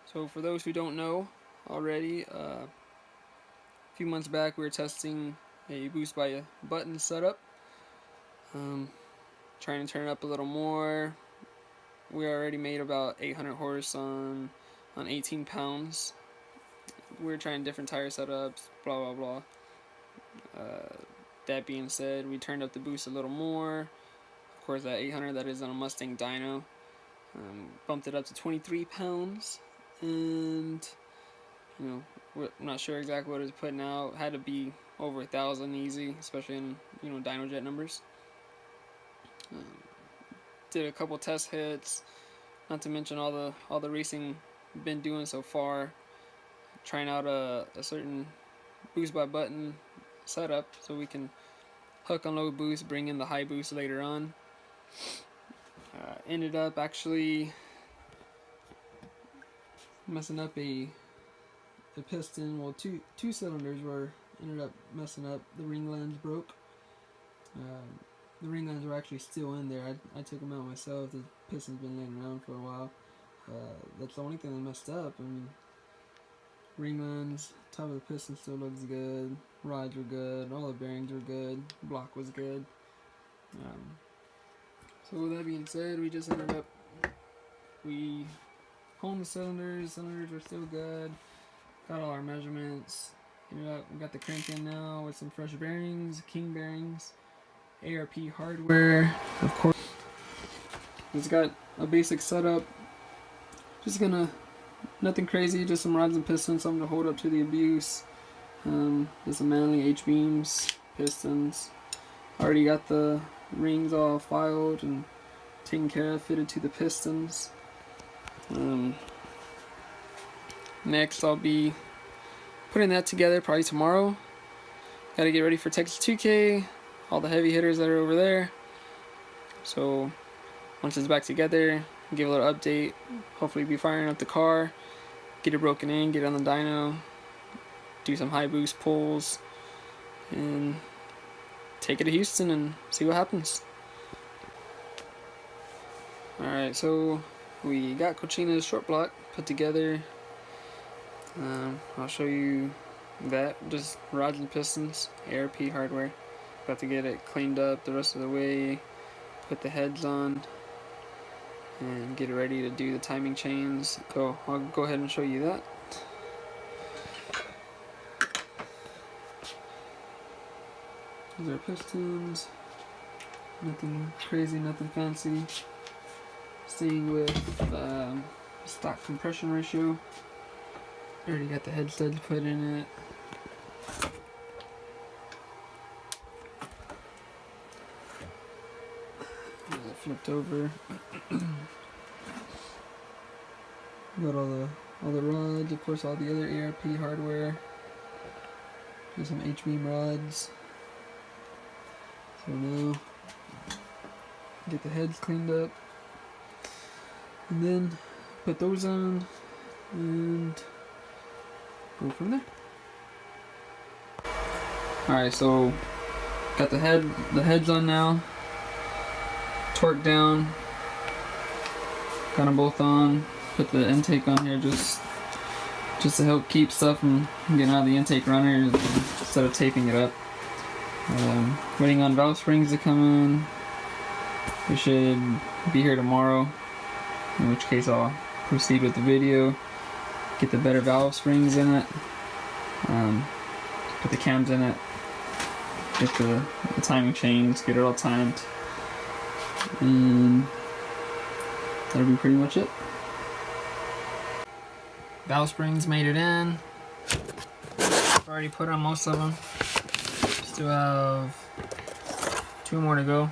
So for those who don't know already, a few months back we were testing a boost by button setup, trying to turn it up a little more. We already made about 800 horse on 18 pounds. We were trying different tire setups, blah blah blah. That being said, we turned up the boost a little more. Of course, that 800 that is on a Mustang dyno. Bumped it up to 23 pounds, and we're not sure exactly what it was putting out. Had to be over 1,000 easy, especially in dyno jet numbers. Did a couple test hits, not to mention all the racing been doing so far. Trying out a certain boost by button setup so we can hook, unload boost, bring in the high boost later on. Ended up actually messing up a piston. Well, two cylinders ended up messing up. The ring lands broke. The ring lands were actually still in there. I took them out myself. The piston's been laying around for a while. That's the only thing that messed up. I mean, ring lands, top of the piston still looks good. Rods were good. All the bearings were good. Block was good. So with that being said, we just ended up, we honed the cylinders. Cylinders were still good. Got all our measurements. Ended up, we got the crank in now with some fresh bearings, king bearings, ARP hardware, of course. It's got a basic setup. Just nothing crazy, just some rods and pistons, something to hold up to the abuse. Just some Manley H-beams, pistons. Already got the rings all filed and taken care of, fitted to the pistons. Next I'll be putting that together probably tomorrow. Got to get ready for Texas 2K, all the heavy hitters that are over there. So once it's back together, give a little update. Hopefully be firing up the car, get it broken in, get it on the dyno, do some high boost pulls, and take it to Houston and see what happens. Alright, so we got Kochina's short block put together. I'll show you that. Just rods and pistons, ARP hardware. Got to get it cleaned up the rest of the way, put the heads on, and get it ready to do the timing chains. So I'll go ahead and show you that. These are pistons. Nothing crazy, nothing fancy. Staying with stock compression ratio. Already got the head studs put in it. Flipped over. Got all the rods, of course, all the other ARP hardware. There's some H-beam rods. So now get the heads cleaned up, and then put those on and go from there. Alright, so got the heads on now. Torque down, got them both on. Put the intake on here just to help keep stuff from getting out of the intake runner instead of taping it up. Waiting on valve springs to come in. They should be here tomorrow, in which case I'll proceed with the video, get the better valve springs in it, put the cams in it, get the timing chains, get it all timed, and that'll be pretty much it. Valve springs made it in. Already put on most of them. Still have 2 more to go.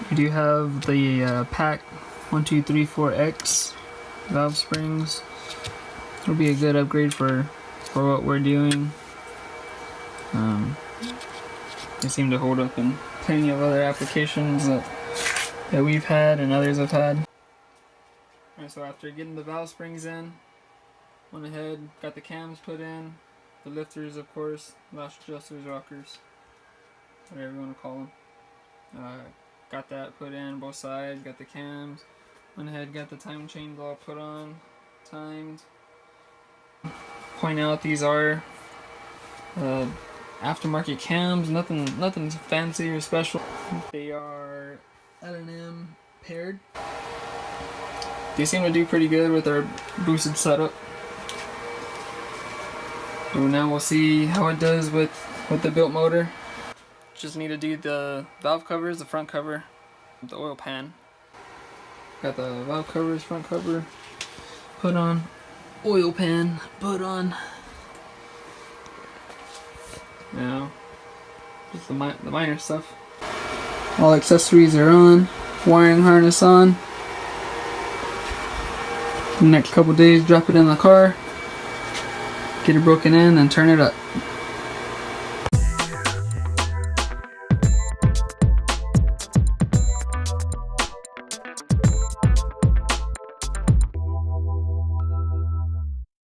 We do have the pack 1234X valve springs. It'll be a good upgrade for what we're doing. They seem to hold up in plenty of other applications that we've had and others have had. Alright, so after getting the valve springs in, went ahead, got the cams put in, the lifters, of course, lash adjusters, rockers, whatever you want to call them. got that put in both sides, got the cams. Went ahead, got the time chains all put on, timed. Point out these are aftermarket cams, nothing fancy or special. They are L&M paired. They seem to do pretty good with our boosted setup. So now we'll see how it does with the built motor. Just need to do the valve covers, the front cover, the oil pan. Got the valve covers, front cover put on, oil pan put on. Now, just the minor stuff. All accessories are on, wiring harness on. The next couple days, drop it in the car, get it broken in, and turn it up.